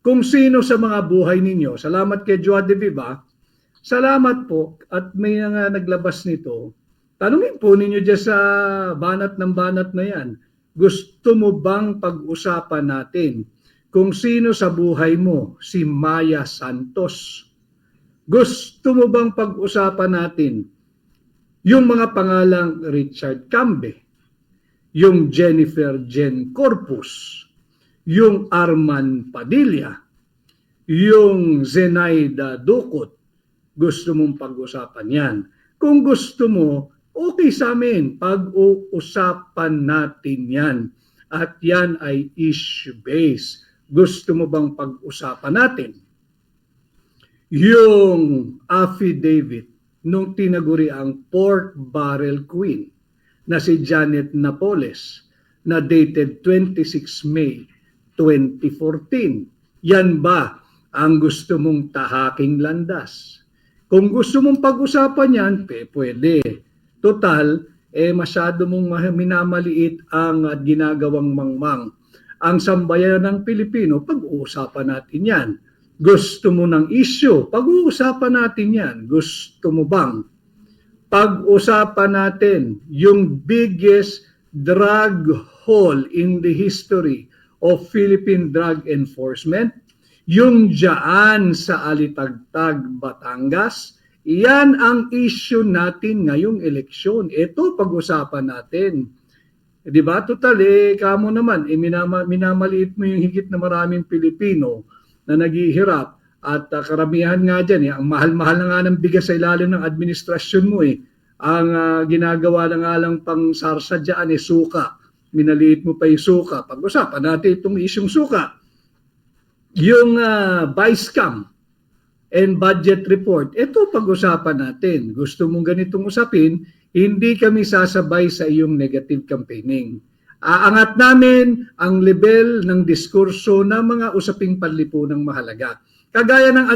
kung sino sa mga buhay ninyo. Salamat kay Joa de Viva. Salamat po at may nga naglabas nito. Tanungin po ninyo dyan sa banat ng banat na yan. Gusto mo bang pag-usapan natin kung sino sa buhay mo si Maya Santos? Gusto mo bang pag-usapan natin yung mga pangalang Richard Cambe, yung Jennifer Jen Corpus, yung Arman Padilla, yung Zenaida Ducot? Gusto mong pag-usapan yan? Kung gusto mo, okay sa amin, pag-uusapan natin yan. At yan ay issue-based. Gusto mo bang pag-usapan natin yung affidavit nung tinaguri ang Pork Barrel Queen na si Janet Napoles na dated 26 May 2014? Yan ba ang gusto mong tahaking landas? Kung gusto mong pag-usapan yan, pwede. Total, masyado mong minamaliit ang ginagawang mangmang. Ang sambayan ng Pilipino, pag-uusapan natin yan. Gusto mo ng issue, pag-uusapan natin yan. Gusto mo bang pag-usapan natin yung biggest drug haul in the history of Philippine Drug Enforcement? Yung dyan sa Alitagtag, Batangas? Yan ang issue natin ngayong eleksyon. Ito pag-usapan natin. Di ba? Total, kamo naman, minamaliit mo yung higit na maraming Pilipino na naghihirap at karamihan nga dyan, ang mahal-mahal na nga ng bigas sa ilalim ng administrasyon mo. Ang ginagawa na nga lang pang sarsa dyan, suka. Minaliit mo pa yung suka. Pag-usapan natin itong isyong suka. Yung vice cam and budget report, ito pag-usapan natin. Gusto mong ganitong usapin, hindi kami sasabay sa iyong negative campaigning. Aangat namin ang level ng diskurso ng mga usaping panlipunang mahalaga. Kagaya ng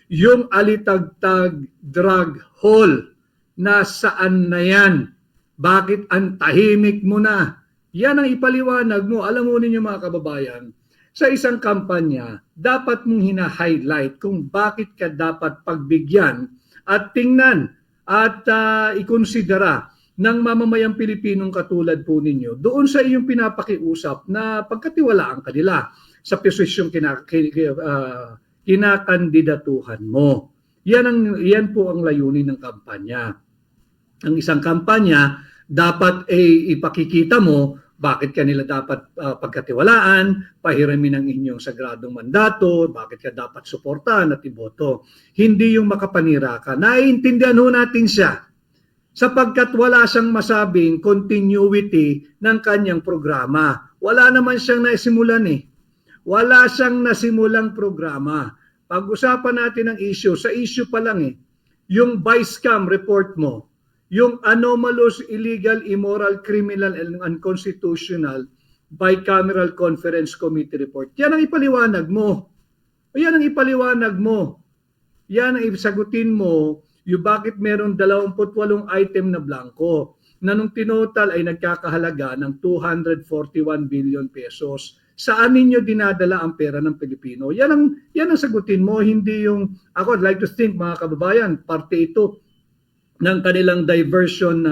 yung Alitagtag drug haul. Nasaan na yan? Bakit ang tahimik mo na? Yan ang ipaliwanag mo. Alam mo ninyo mga kababayan, sa isang kampanya, dapat mong hina-highlight kung bakit ka dapat pagbigyan at tingnan at ikonsidera ng mamamayang Pilipinong katulad po ninyo doon sa iyong pinapakiusap na pagkatiwalaan kanila sa posisyong kinakandidatuhan mo. Yan po ang layunin ng kampanya. Ang isang kampanya, dapat ipakikita mo bakit kanila dapat pagkatiwalaan, pahiramin ang inyong sagradong mandato, bakit ka dapat suportahan at iboto. Hindi yung makapanira ka. Naiintindihan ho natin siya sapagkat wala siyang masabing continuity ng kanyang programa. Wala naman siyang naisimulan Wala siyang nasimulang programa. Pag-usapan natin ang issue. Sa issue pa lang yung vice cam report mo, yung anomalous, illegal, immoral, criminal, and unconstitutional bicameral conference committee report. Yan ang ipaliwanag mo. Yan ang ipaliwanag mo. Yan ang isagutin mo yung bakit meron 28 item na blanco na nung tinotal ay nagkakahalaga ng 241 billion pesos. Saan ninyo dinadala ang pera ng Pilipino? Yan ang sagutin mo, hindi yung, ako I'd like to think mga kababayan, parte ito ng kanilang diversion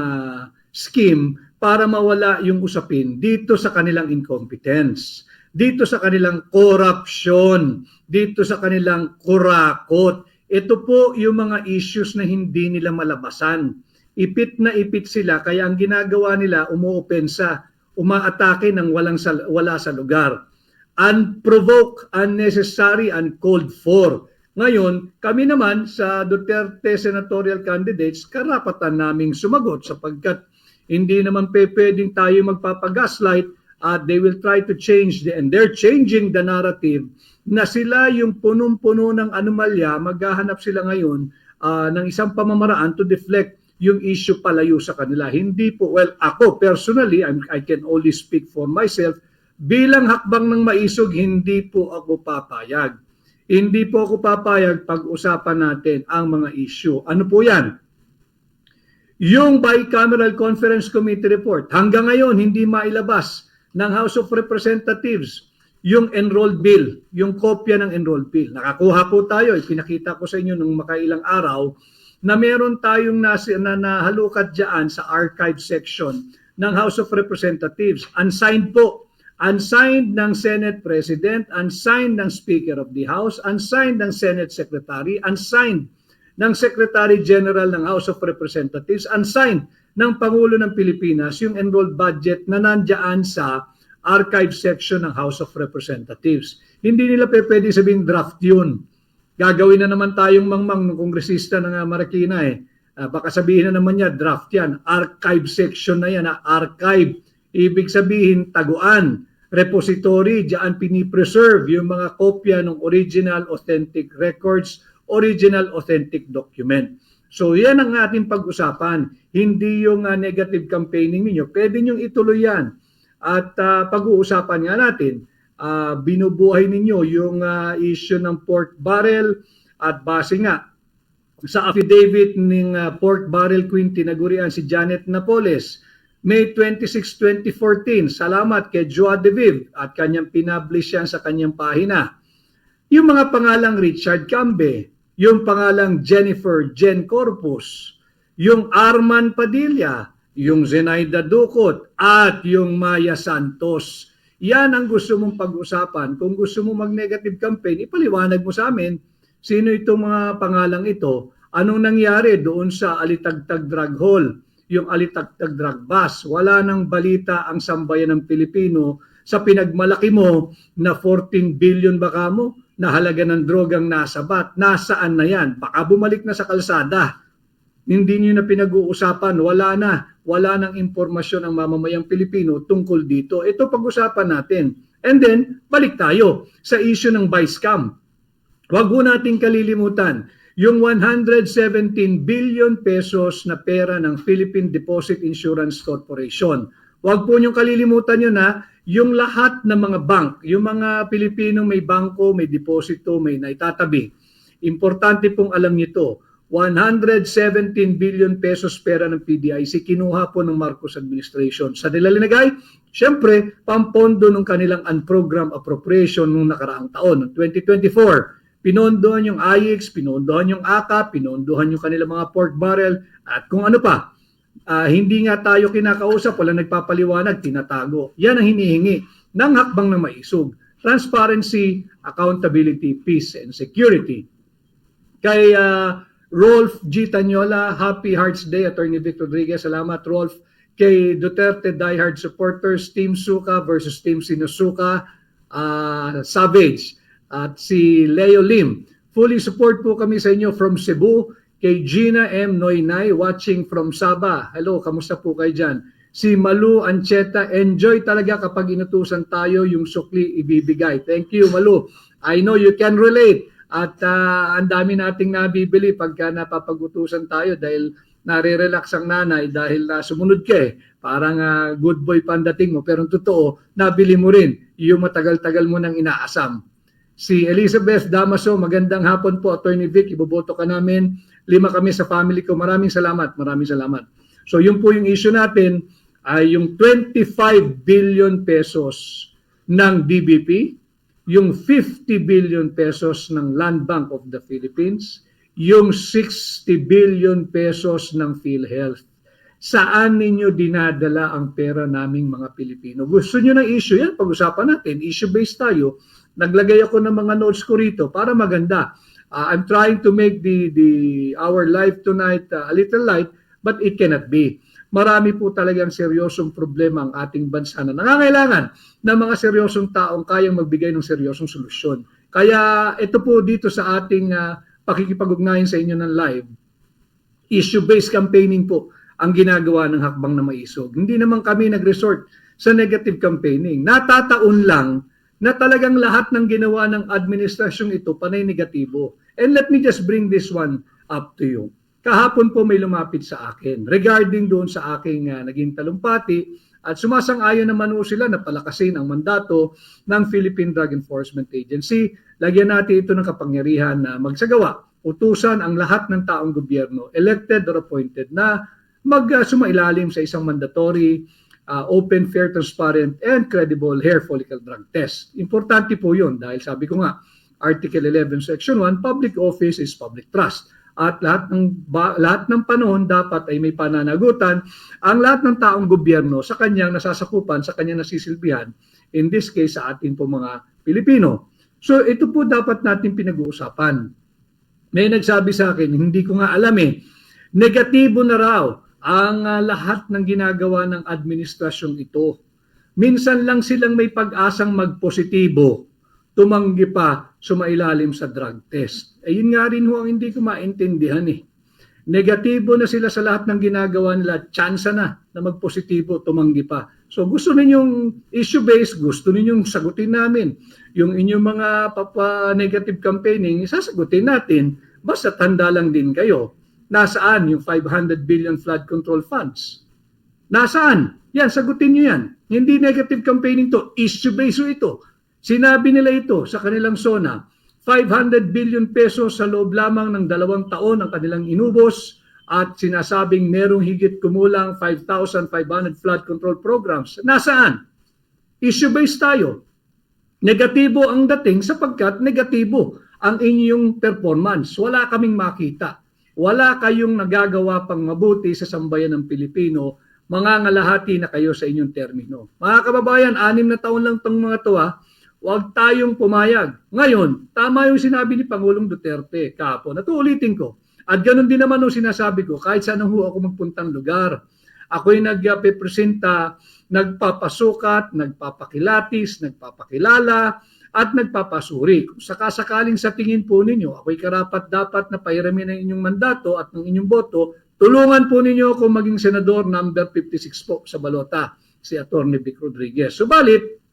scheme para mawala yung usapin dito sa kanilang incompetence, dito sa kanilang corruption, dito sa kanilang kurakot. Ito po yung mga issues na hindi nila malabasan. Ipit na ipit sila, kaya ang ginagawa nila, umuopensa, umaatake ng wala sa lugar. Unprovoked, unnecessary, uncalled for. Ngayon, kami naman sa Duterte senatorial candidates, karapatan naming sumagot sapagkat hindi naman pwedeng tayo magpapagaslight at they will try to change and they're changing the narrative na sila yung punong-puno ng anomalya, maghahanap sila ngayon ng isang pamamaraan to deflect yung issue palayo sa kanila. Hindi po, well, ako personally, I can only speak for myself, bilang hakbang ng maisog, hindi po ako papayag. Hindi po ako papayag pag-usapan natin ang mga issue. Ano po yan? Yung Bicameral Conference Committee report, hanggang ngayon hindi mailabas ng House of Representatives yung enrolled bill, yung kopya ng enrolled bill. Nakakuha po tayo, ipinakita ko sa inyo nung makailang araw, na meron tayong nahalukad dyan sa archive section ng House of Representatives. Unsigned po. Unsigned ng Senate President, unsigned ng Speaker of the House, unsigned ng Senate Secretary, unsigned ng Secretary General ng House of Representatives, unsigned ng Pangulo ng Pilipinas yung enrolled budget na nandyan sa archive section ng House of Representatives. Hindi nila pwede sabihin draft yun. Gagawin na naman tayong mangmang ng kongresista ng Marikina eh. Baka sabihin na naman niya, draft yan. Archive section na yan, archive. Ibig sabihin, taguan, repository, diyan pinipreserve yung mga kopya ng original authentic records, original authentic document. So yan ang ating pag-usapan. Hindi yung negative campaigning ninyo. Pwede nyo ituloy yan. At pag-uusapan nga natin, binubuhay ninyo yung issue ng pork barrel at base nga sa affidavit ng pork barrel queen tinagurian si Janet Napoles, May 26, 2014. Salamat kay Joa De Vive at kanyang pinablish yan sa kanyang pahina. Yung mga pangalang Richard Cambe, yung pangalang Jennifer Jen Corpus, yung Arman Padilla, yung Zenaida Ducot at yung Maya Santos. Yan ang gusto mong pag-usapan. Kung gusto mo mag-negative campaign, ipaliwanag mo sa amin sino itong mga pangalang ito. Anong nangyari doon sa Alitagtag Drug Hall, yung Alitagtag Drug Bus. Wala nang balita ang sambayan ng Pilipino sa pinagmalaki mo na 14 billion baka mo na halaga ng drogang nasabat. Nasaan na yan? Baka bumalik na sa kalsada. Hindi nyo na pinag-uusapan, wala nang impormasyon ang mamamayang Pilipino tungkol dito. Ito pag-usapan natin. And then, balik tayo sa issue ng vice scam. Huwag ho nating kalilimutan, yung 117 billion pesos na pera ng Philippine Deposit Insurance Corporation. Huwag po niyong kalilimutan yun na yung lahat ng mga bank, yung mga Pilipino may bangko, may deposito, may naitatabi. Importante pong alam niyo ito. 117 billion pesos pera ng PDIC kinuha po ng Marcos administration. Sa nilalagay, syempre, pampondo ng kanilang unprogrammed appropriation nung nakaraang taon, 2024. Pinondohan yung IX, pinondohan yung ACA, pinondohan yung kanilang mga pork barrel, at kung ano pa. Hindi nga tayo kinakausap, wala nagpapaliwanag, tinatago. Yan ang hinihingi ng hakbang na maisog. Transparency, accountability, peace, and security. Kay Rolf G. Tanyola, Happy Hearts Day, Attorney Vic Rodriguez. Salamat, Rolf. Kay Duterte diehard supporters, Team Suka versus Team Sinusuka, Savage. At si Leo Lim. Fully support po kami sa inyo from Cebu. Kay Gina M. Noynay, watching from Sabah. Hello, kamusta po kayo dyan? Si Malu Ancheta, enjoy talaga kapag inutusan tayo yung sukli ibibigay. Thank you, Malu. I know you can relate. At ang dami nating nabibili pagka napapag-utusan tayo dahil nare-relax ang nanay dahil sumunod ka eh. Parang good boy pa ang dating mo. Pero totoo, nabili mo rin yung matagal-tagal mo nang inaasam. Si Elizabeth Damaso, magandang hapon po, Attorney Vic. Iboboto ka namin. 5 kami sa family ko. Maraming salamat. Maraming salamat. So yun po yung issue natin ay yung 25 billion pesos ng DBP, yung 50 billion pesos ng Land Bank of the Philippines, yung 60 billion pesos ng PhilHealth. Saan ninyo dinadala ang pera naming mga Pilipino? Gusto nyo ng issue? Yan, pag-usapan natin. Issue-based tayo. Naglagay ako ng mga notes ko rito para maganda. I'm trying to make our life tonight a little light, but it cannot be. Marami po talagang seryosong problema ang ating bansa na nangangailangan ng mga seryosong taong kayang magbigay ng seryosong solusyon. Kaya ito po dito sa ating pakikipag-ugnayan sa inyo ng live, issue-based campaigning po ang ginagawa ng hakbang na maisog. Hindi naman kami nag-resort sa negative campaigning. Natataon lang na talagang lahat ng ginawa ng administrasyong ito panay negatibo. And let me just bring this one up to you. Kahapon po may lumapit sa akin regarding doon sa aking naging talumpati at sumasang-ayon naman po sila na palakasin ang mandato ng Philippine Drug Enforcement Agency. Lagyan natin ito ng kapangyarihan na magsagawa, utusan ang lahat ng taong gobyerno, elected or appointed, na sumailalim sa isang mandatory open, fair, transparent, and credible hair follicle drug test. Importante po yun dahil sabi ko nga, Article 11, Section 1, public office is public trust. At lahat ng panahon dapat ay may pananagutan ang lahat ng taong gobyerno sa kanyang nasasakupan, sa kanyang nasisilbihan, in this case sa ating po mga Pilipino. So ito po dapat natin pinag-uusapan. May nagsabi sa akin, hindi ko nga alam negatibo na raw ang lahat ng ginagawa ng administrasyong ito. Minsan lang silang may pag-asang magpositibo, tumanggi pa, sumailalim sa drug test. Yun nga rin ho ang hindi ko maintindihan Negatibo na sila sa lahat ng ginagawa nila, tsansa na magpositibo, tumanggi pa. So gusto ninyong issue-based, gusto ninyong sagutin namin. Yung inyong mga negative campaigning, sasagutin natin, basta tanda lang din kayo. Nasaan yung 500 billion flood control funds? Nasaan? Yan, sagutin nyo yan. Hindi negative campaigning to, issue-based ito. Sinabi nila ito sa kanilang SONA, 500 billion pesos sa loob lamang ng 2 taon ang kanilang inubos at sinasabing merong higit kumulang 5,500 flood control programs. Nasaan? Issue-based tayo. Negatibo ang dating sapagkat negatibo ang inyong performance. Wala kaming makita. Wala kayong nagagawa pang mabuti sa sambayan ng Pilipino. Mangangalahati na kayo sa inyong termino. Mga kababayan, 6 na taon lang itong mga to Huwag tayong pumayag. Ngayon, tama yung sinabi ni Pangulong Duterte kahapon. At ulitin ko. At ganun din naman yung sinasabi ko, kahit saan ako magpuntang lugar. Ako'y nagpresenta, nagpapasukat, nagpapakilatis, nagpapakilala, at nagpapasuri. Kung sakasakaling sa tingin po ninyo, ako'y karapat-dapat na pairamin ang inyong mandato at ng inyong boto, tulungan po ninyo ako maging senador number 56 po sa balota, si Atty. Vic Rodriguez. Subalit,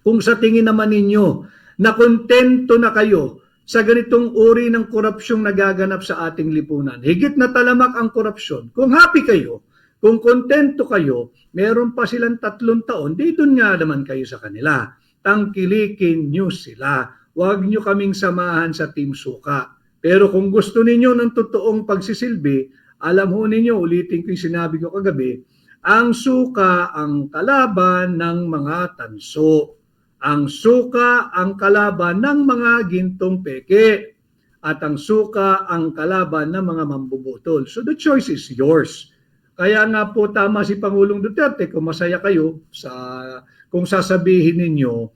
kung sa tingin naman ninyo na kontento na kayo sa ganitong uri ng korupsyong nagaganap sa ating lipunan, higit na talamak ang korupsyon, kung happy kayo, kung kontento kayo, meron pa silang 3 taon, di doon nga naman kayo sa kanila. Tangkilikin nyo sila. Huwag nyo kaming samahan sa Team Suka. Pero kung gusto ninyo ng totoong pagsisilbi, alam ho ninyo, ulitin ko yung sinabi ko kagabi, ang suka ang kalaban ng mga tanso. Ang suka ang kalaban ng mga gintong peke. At ang suka ang kalaban ng mga mambubutol. So the choice is yours. Kaya nga po tama si Pangulong Duterte kung masaya kayo kung sasabihin ninyo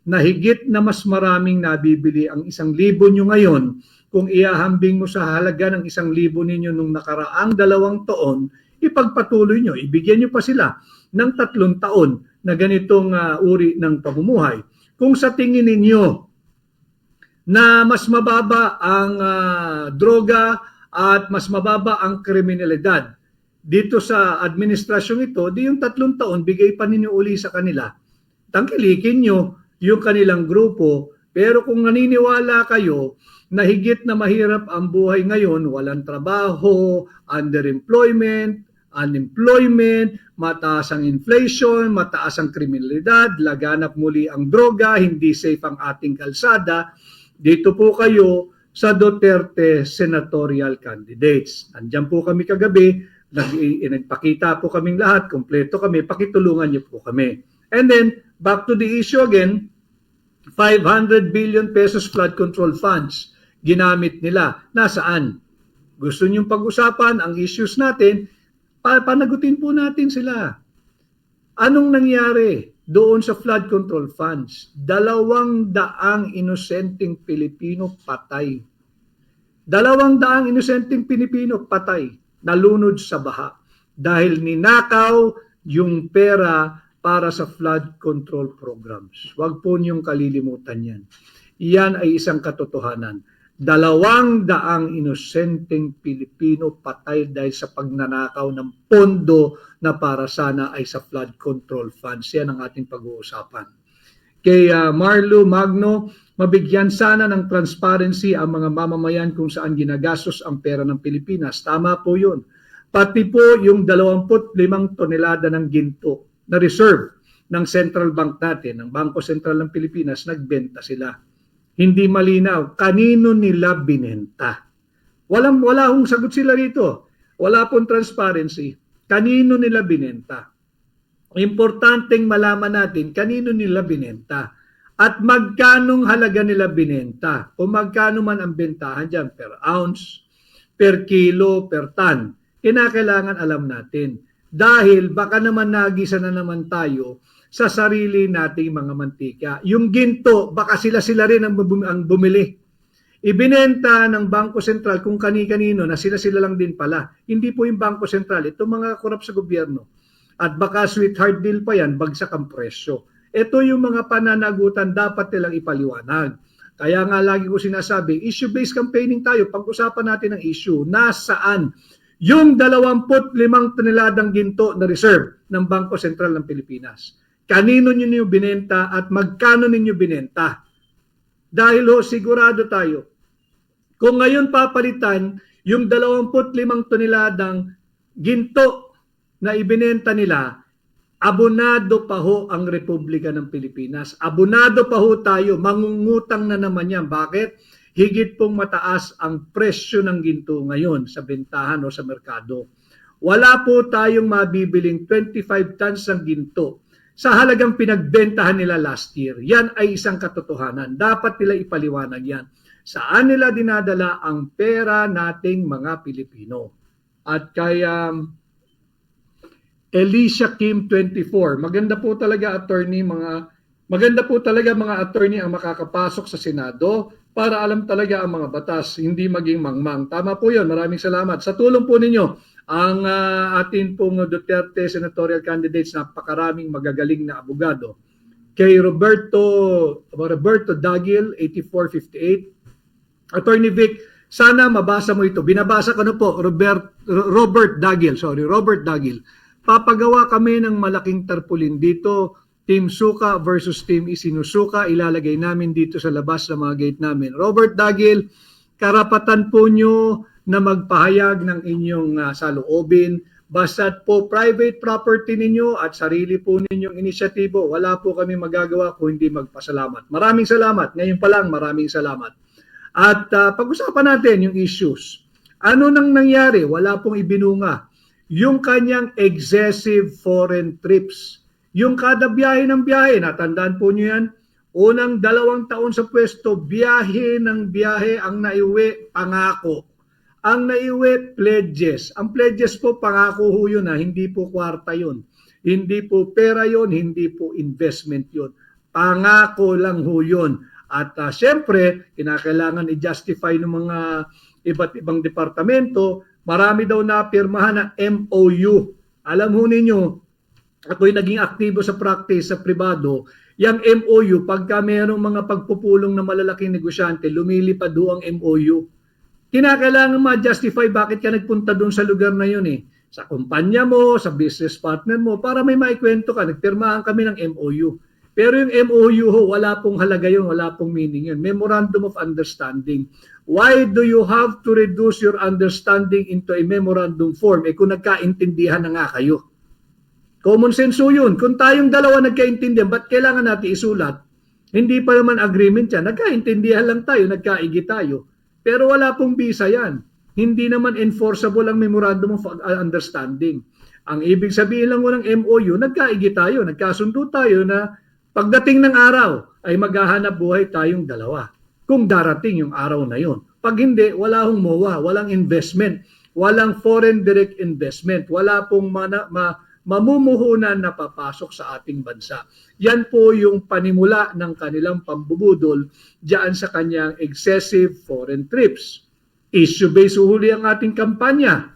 na higit na mas maraming nabibili ang 1,000 nyo ngayon kung iahambing mo sa halaga ng 1,000 ninyo nung nakaraang 2 taon, ipagpatuloy nyo, ibigyan nyo pa sila ng 3 taon na ganitong uri ng pamumuhay. Kung sa tingin ninyo na mas mababa ang droga at mas mababa ang kriminalidad dito sa administrasyong ito, di yung 3 taon bigay pa ninyo uli sa kanila. Tangkilikin nyo yung kanilang grupo, pero kung naniniwala kayo na higit na mahirap ang buhay ngayon, walang trabaho, underemployment, unemployment, mataas ang inflation, mataas ang kriminalidad, laganap muli ang droga, hindi safe ang ating kalsada, dito po kayo sa Duterte senatorial candidates. Andiyan po kami kagabi, nagpakita po kaming lahat, kompleto kami, pakitulungan niyo po kami. And then, back to the issue again, 500 billion pesos flood control funds, ginamit nila. Nasaan? Gusto niyong pag-usapan ang issues natin, panagutin po natin sila. Anong nangyari doon sa flood control funds? 200 inosenteng Pilipino patay. 200 inosenteng Pilipino patay, nalunod sa baha dahil ninakaw yung pera para sa flood control programs. Huwag po niyong kalilimutan yan. Yan ay isang katotohanan. 200 inosenteng Pilipino patay dahil sa pagnanakaw ng pondo na para sana ay sa flood control funds. Yan ang ating pag-uusapan. Kay Marlo Magno, mabigyan sana ng transparency ang mga mamamayan kung saan ginagastos ang pera ng Pilipinas. Tama po yun. Pati po yung 25 tonelada ng ginto na reserve ng Central Bank natin, ng Bangko Sentral ng Pilipinas, nagbenta sila. Hindi malinaw, kanino nila binenta. Wala hong sagot sila rito. Wala pong transparency. Kanino nila binenta. Importanteng malaman natin kanino nila binenta at magkanong halaga nila binenta o magkano man ang bentahan dyan per ounce, per kilo, per ton. Kinakailangan alam natin dahil baka naman nagisa na naman tayo sa sarili nating mga mantika. Yung ginto, baka sila-sila rin ang bumili. Ibinenta ng Bangko Sentral kung kani-kanino na sila-sila lang din pala. Hindi po yung Bangko Sentral, ito mga korap sa gobyerno. At baka sweetheart deal pa yan, bagsak ang presyo. Ito yung mga pananagutan dapat nilang ipaliwanag. Kaya nga lagi ko sinasabi, issue-based campaigning tayo, pag-usapan natin ang issue. Nasaan yung 25 toneladang ginto na reserve ng Bangko Sentral ng Pilipinas? Kanino ninyo binenta at magkano ninyo binenta? Dahil sigurado tayo, kung ngayon papalitan yung 25 toneladang ginto na ibinenta nila, abonado pa ho ang Republika ng Pilipinas. Abonado pa ho tayo, mangungutang na naman yan. Bakit? Higit pong mataas ang presyo ng ginto ngayon sa bentahan o sa merkado. Wala po tayong mabibiling 25 tons ng ginto sa halagang pinagbentahan nila last year. Yan ay isang katotohanan. Dapat nila ipaliwanag yan. Saan nila dinadala ang pera nating mga Pilipino? At kaya Alicia Kim 24. Maganda po talaga mga attorney ang makakapasok sa Senado para alam talaga ang mga batas, hindi maging mangmang. Tama po 'yon. Maraming salamat. Sa tulong po ninyo, ang atin pong Duterte senatorial candidates, napakaraming magagaling na abogado. Kay Roberto Dagil 8458. Attorney Vic, sana mabasa mo ito. Binabasa ko na po, Robert Dagil. Papagawa kami ng malaking tarpaulin dito, Team Suka versus Team Isinusuka. Ilalagay namin dito sa labas ng mga gate namin. Robert Dagil, karapatan po nyo na magpahayag ng inyong saloobin. Basta't po private property ninyo at sarili po ninyong inisyatibo, wala po kami magagawa kung hindi magpasalamat. Maraming salamat. Ngayon pa lang, maraming salamat. At pag-usapan natin yung issues. Ano nang nangyari? Wala pong ibinunga. Yung kanyang excessive foreign trips. Yung kada biyahe ng biyahe, natandaan po nyo yan, unang 2 taon sa pwesto, biyahe ng biyahe, ang naiuwi, pangako. Ang naiuwi, pledges. Ang pledges po, pangako ho yun, hindi po kwarta yun. Hindi po pera yun, hindi po investment yun. Pangako lang ho yun. At syempre, kinakailangan i-justify ng mga iba't ibang departamento. Marami daw na pirmahan na MOU. Alam ho ninyo, ako'y naging aktibo sa practice sa pribado, yung MOU, pagka mayroong mga pagpupulong na malalaking negosyante, lumilipad do ang MOU. Kinakailangan ma-justify bakit ka nagpunta doon sa lugar na yun eh. Sa kumpanya mo, sa business partner mo, para may maikwento ka, nagpirmahan kami ng MOU. Pero yung MOU ho, wala pong halaga yun, wala pong meaning yun. Memorandum of Understanding. Why do you have to reduce your understanding into a memorandum form? Kung nagkaintindihan na nga kayo. Common sense yun. Kung tayong dalawa nagkaintindihan, ba't kailangan natin isulat? Hindi pa naman agreement yan. Nagkaintindihan lang tayo, nagkaigi tayo. Pero wala pong visa yan. Hindi naman enforceable ang memorandum of understanding. Ang ibig sabihin lang ng MOU, nagkaigi tayo, nagkasundo tayo na pagdating ng araw ay maghahanap buhay tayong dalawa. Kung darating yung araw na yon. Pag hindi, wala hong MOA, walang investment, walang foreign direct investment, wala pong mamumuhunan na papasok sa ating bansa. Yan po yung panimula ng kanilang pambubudol diyan sa kanyang excessive foreign trips. Issue-based uhuli ang ating kampanya.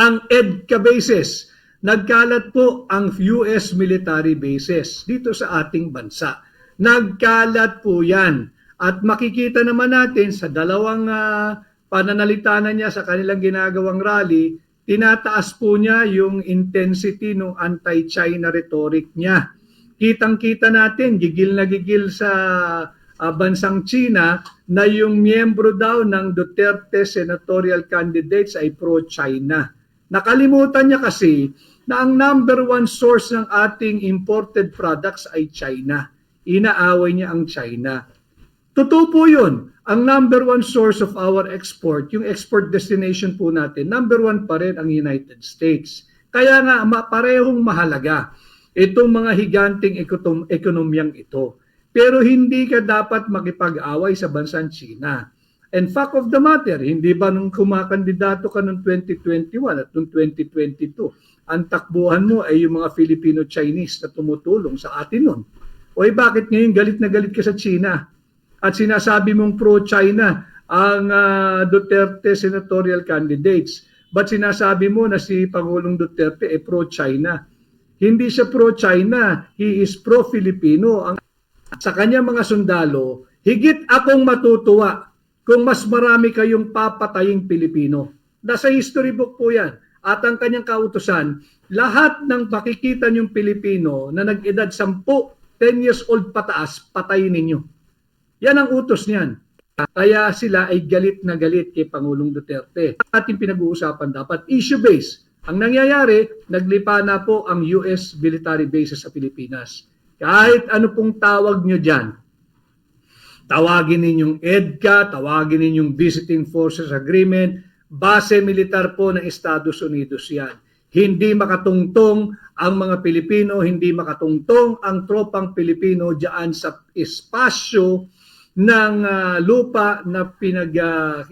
Ang EDCA bases, nagkalat po ang US military bases dito sa ating bansa. Nagkalat po yan. At makikita naman natin sa dalawang pananalita na niya sa kanilang ginagawang rally, tinataas po niya yung intensity ng anti-China rhetoric niya. Kitang-kita natin, gigil na gigil sa bansang China na yung miyembro daw ng Duterte senatorial candidates ay pro-China. Nakalimutan niya kasi na ang number one source ng ating imported products ay China. Inaaway niya ang China. Totoo po yun. Ang number one source of our export, yung export destination po natin, number one pa rin ang United States. Kaya nga, parehong mahalaga. itong mga higanting ekonomiyang ito. Pero hindi ka dapat makipag-away sa bansang China. And fact of the matter, hindi ba nung kumakandidato ka noong 2021 at noong 2022, ang takbuhan mo ay yung mga Filipino-Chinese na tumutulong sa atin nun? O bakit ngayon galit na galit ka sa China? At sinasabi mong pro-China ang Duterte senatorial candidates. But sinasabi mo na si Pangulong Duterte ay pro-China. Hindi siya pro-China, he is pro-Filipino. Sa kanya mga sundalo, higit akong matutuwa kung mas marami kayong papataying Pilipino. Nasa history book po yan. At ang kanyang kautusan, lahat ng makikita niyong Pilipino na nag-edad 10 years old pataas, patayin ninyo. Yan ang utos niyan. Kaya sila ay galit na galit kay Pangulong Duterte. Ating pinag-uusapan dapat issue-based. Ang nangyayari, naglipa na po ang US military bases sa Pilipinas. Kahit ano pong tawag nyo dyan, tawagin ninyong EDCA, tawagin ninyong Visiting Forces Agreement, base militar po ng Estados Unidos yan. Hindi makatungtong ang mga Pilipino, hindi makatungtong ang tropang Pilipino diyan sa espasyo ng lupa na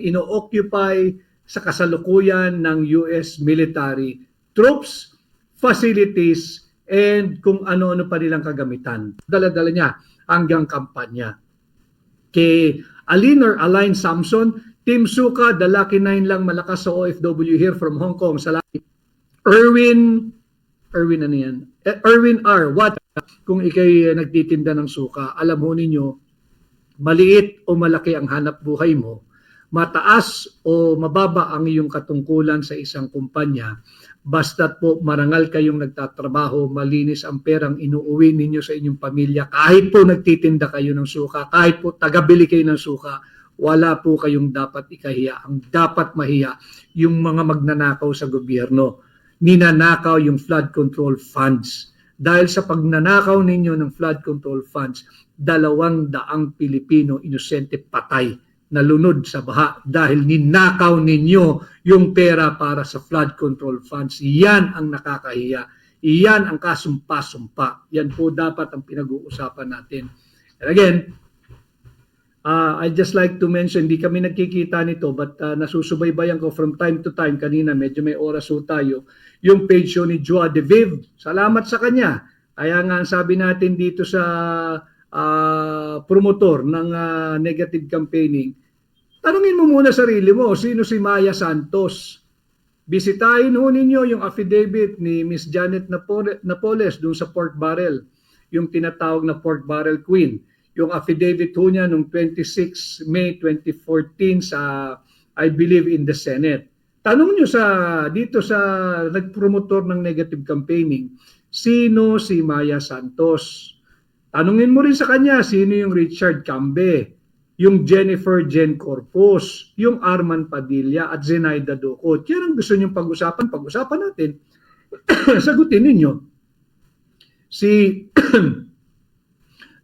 ino-occupy sa kasalukuyan ng US military troops, facilities, and kung ano-ano pa nilang kagamitan. Dala-dala niya hanggang kampanya. Kay Aline Samson, Team Suka, the Lucky Nine lang malakas sa OFW here from Hong Kong. Salamat. Erwin ano yan? Erwin R. What? Kung ikay nagtitinda ng suka, alam mo ninyo, maliit o malaki ang hanap buhay mo, mataas o mababa ang iyong katungkulan sa isang kumpanya, basta't po marangal kayong nagtatrabaho, malinis ang perang inuuwi ninyo sa inyong pamilya, kahit po nagtitinda kayo ng suka, kahit po tagabili kayo ng suka, wala po kayong dapat ikahiya. Ang dapat mahiya, yung mga magnanakaw sa gobyerno. Ninanakaw yung flood control funds. Dahil sa pagnanakaw ninyo ng flood control funds, 200 Pilipino inosente patay, nalunod sa baha dahil ninakaw ninyo yung pera para sa flood control funds. Yan ang nakakahiya. Iyan ang kasumpa-sumpa. Yan po dapat ang pinag-uusapan natin. And again, I'd just like to mention, hindi kami nagkikita nito, but nasusubaybayan ko from time to time. Kanina, medyo may oras ho tayo. Yung page show ni Joa De Viv. Salamat sa kanya. Kaya nga, sabi natin dito sa promotor ng negative campaigning, tanungin mo muna sarili mo, sino si Maya Santos? Bisitahin ho ninyo yung affidavit ni Miss Janet Napoles dun sa pork barrel, yung tinatawag na pork barrel queen. Yung affidavit ho niya noong 26 May 2014 sa, I believe, in the Senate. Tanong nyo dito sa nagpromotor ng negative campaigning, sino si Maya Santos? Tanungin mo rin sa kanya, sino yung Richard Cambe, yung Jennifer Jen Corpus, yung Arman Padilla at Zenaida Ducot. Yan ang gusto nyo pag-usapan natin. Sagutin ninyo. Si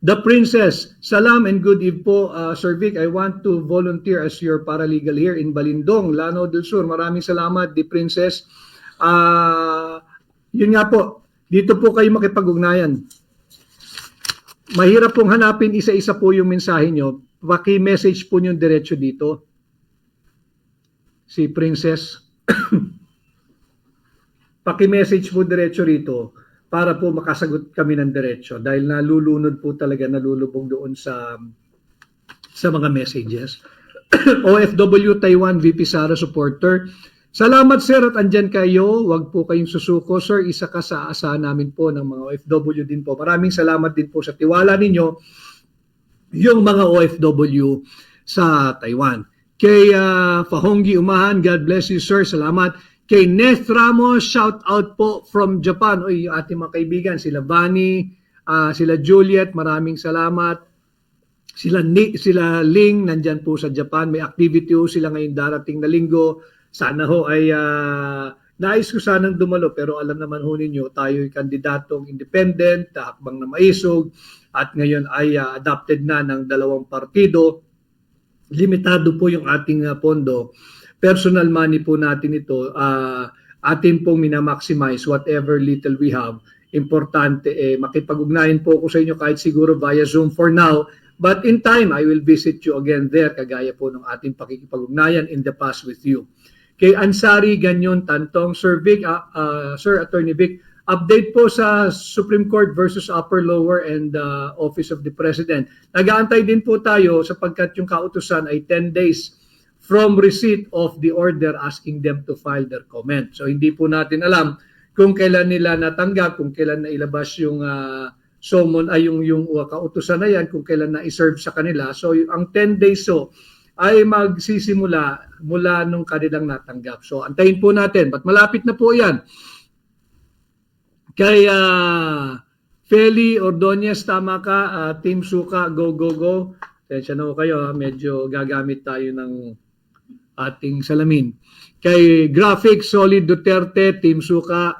The Princess, salam and good eve po, Sir Vic. I want to volunteer as your paralegal here in Balindong, Lanao del Sur. Maraming salamat, The Princess. Yun nga po, dito po kayo makipag-ugnayan. Mahirap pong hanapin isa-isa po yung mensahe nyo. Paki-message po nyo diretso dito. Si Princess. Paki-message po diretso rito para po makasagot kami ng diretso dahil nalulunod po talaga, nalulubog doon sa mga messages. OFW Taiwan VP Sara supporter. Salamat sir at andyan kayo. Huwag po kayong susuko sir. Isa ka sa asahan namin po ng mga OFW din po. Maraming salamat din po sa tiwala ninyo yung mga OFW sa Taiwan. Kay Fahonggi Umahan, God bless you sir. Salamat. Kay Neth Ramos, shout out po from Japan. Oy, ating mga kaibigan, sila Vani, sila Juliet, maraming salamat. Sila Ling, nandyan po sa Japan. May activity ho sila ngayon darating na linggo. Sana ho ay nais ko sanang dumalo pero alam naman ho ninyo, tayo ay kandidatong independent, hakbang na maisog at ngayon ay adopted na ng 2 partido. Limitado po yung ating pondo. Personal money po natin ito, atin pong minamaximize whatever little we have importante makipag-ugnayan po ako sa inyo kahit siguro via Zoom for now. But in time, I will visit you again there, kagaya po ng ating pakikipag-ugnayan in the past with you. Kay Ansari Ganyon Tantong, Sir Vic, Sir Attorney Vic, update po sa Supreme Court versus Upper, Lower, and Office of the President. Nag-aantay din po tayo sapagkat yung kautusan ay 10 days from receipt of the order asking them to file their comment. So hindi po natin alam kung kailan nila natanggap, kung kailan nailabas yung summon ay yung kautusan na yan, kung kailan na-serve sa kanila. So ang 10 days ay magsisimula mula nung kanilang natanggap. So antayin po natin, but malapit na po yan. Kay Feli Ordonez, tama ka, Team Suka, go, go, go. Tensya na po kayo, medyo gagamit tayo ng ating salamin. Kay Graphic Solid Duterte, Team Suka,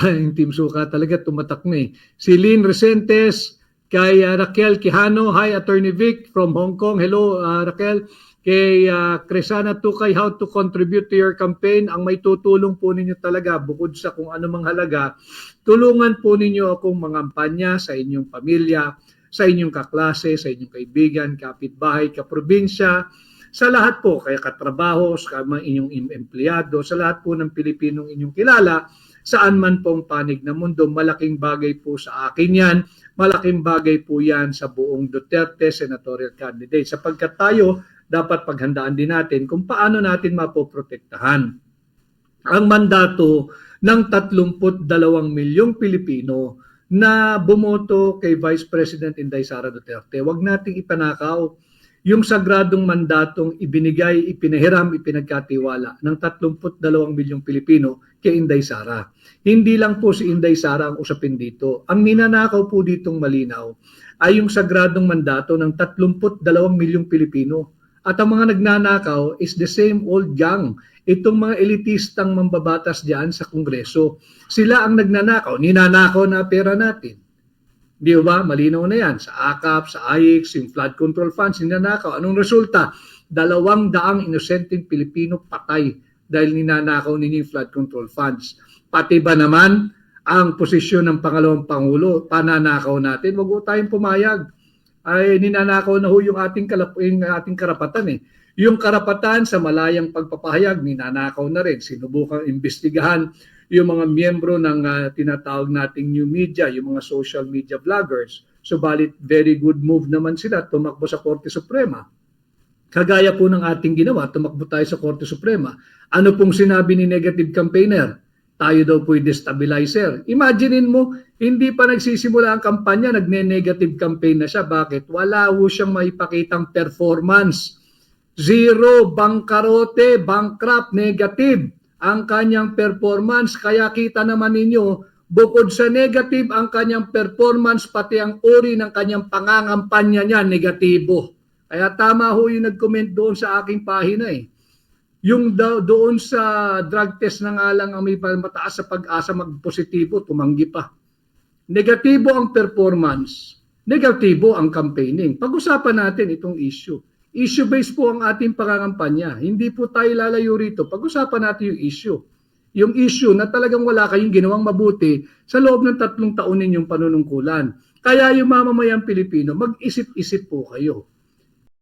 yung Team Suka talaga tumatak na eh. Si Lynn Resentes, kay Raquel Quijano, hi Attorney Vic from Hong Kong, hello Raquel. Kay Cresana Tukay, how to contribute to your campaign. Ang may tutulong po ninyo talaga, bukod sa kung ano mang halaga, tulungan po ninyo akong mangampanya sa inyong pamilya, sa inyong kaklase, sa inyong kaibigan, kapitbahay, kaprobinsya, sa lahat po, kaya katrabaho, sa inyong empleyado, sa lahat po ng Pilipinong inyong kilala, saan man pong panig ng mundo, malaking bagay po sa akin yan, malaking bagay po yan sa buong Duterte senatorial candidate. Sapagkat tayo, dapat paghandaan din natin kung paano natin mapoprotektahan ang mandato ng 32 milyong Pilipino na bumoto kay Vice President Inday Sara Duterte. Huwag nating ipanakaw yung sagradong mandatong ibinigay, ipinahiram, ipinagkatiwala ng 32 milyong Pilipino kay Inday Sara. Hindi lang po si Inday Sara ang usapin dito. Ang ninanakaw po ditong malinaw ay yung sagradong mandato ng 32 milyong Pilipino. At ang mga nagnanakaw is the same old gang. Itong mga elitistang mambabatas diyan sa Kongreso. Sila ang nagnanakaw, ninanakaw na pera natin. Di ba? Malinaw na yan. Sa AKAP, sa AIX, yung flood control funds, ninanakaw. Anong resulta? 200 inosenteng Pilipino patay dahil ninanakaw ninyo yung flood control funds. Pati ba naman ang posisyon ng pangalawang Pangulo, pananakaw natin? Wag po tayong pumayag. Ay ninanakaw na ho yung ating karapatan eh. Yung karapatan sa malayang pagpapahayag, ninanakaw na rin. Sinubukang imbestigahan yung mga miyembro ng tinatawag nating new media, yung mga social media vloggers. Subalit, very good move naman sila, tumakbo sa Korte Suprema. Kagaya po ng ating ginawa, tumakbo tayo sa Korte Suprema. Ano pong sinabi ni negative campaigner? Tayo daw po'y destabilizer. Imaginein mo, hindi pa nagsisimula ang kampanya, nagne-negative campaign na siya. Bakit? Wala ho siyang maipakitang performance. Zero, bangkarote, bankrupt, negative ang kanyang performance. Kaya kita naman ninyo, bukod sa negative ang kanyang performance, pati ang uri ng kanyang pangangampanya niya, negatibo. Kaya tama ho yung nag-comment doon sa aking pahina eh. Yung doon sa drug test na nga lang ang may mataas sa pag-asa magpositibo, tumanggi pa. Negatibo ang performance, negatibo ang campaigning. Pag-usapan natin itong issue. Issue-based po ang ating pangangampanya. Hindi po tayo lalayo rito. Pag-usapan natin yung issue. Yung issue na talagang wala kayong ginawang mabuti sa loob ng 3 taon ninyong panunungkulan. Kaya yung mamamayang Pilipino, mag-isip-isip po kayo.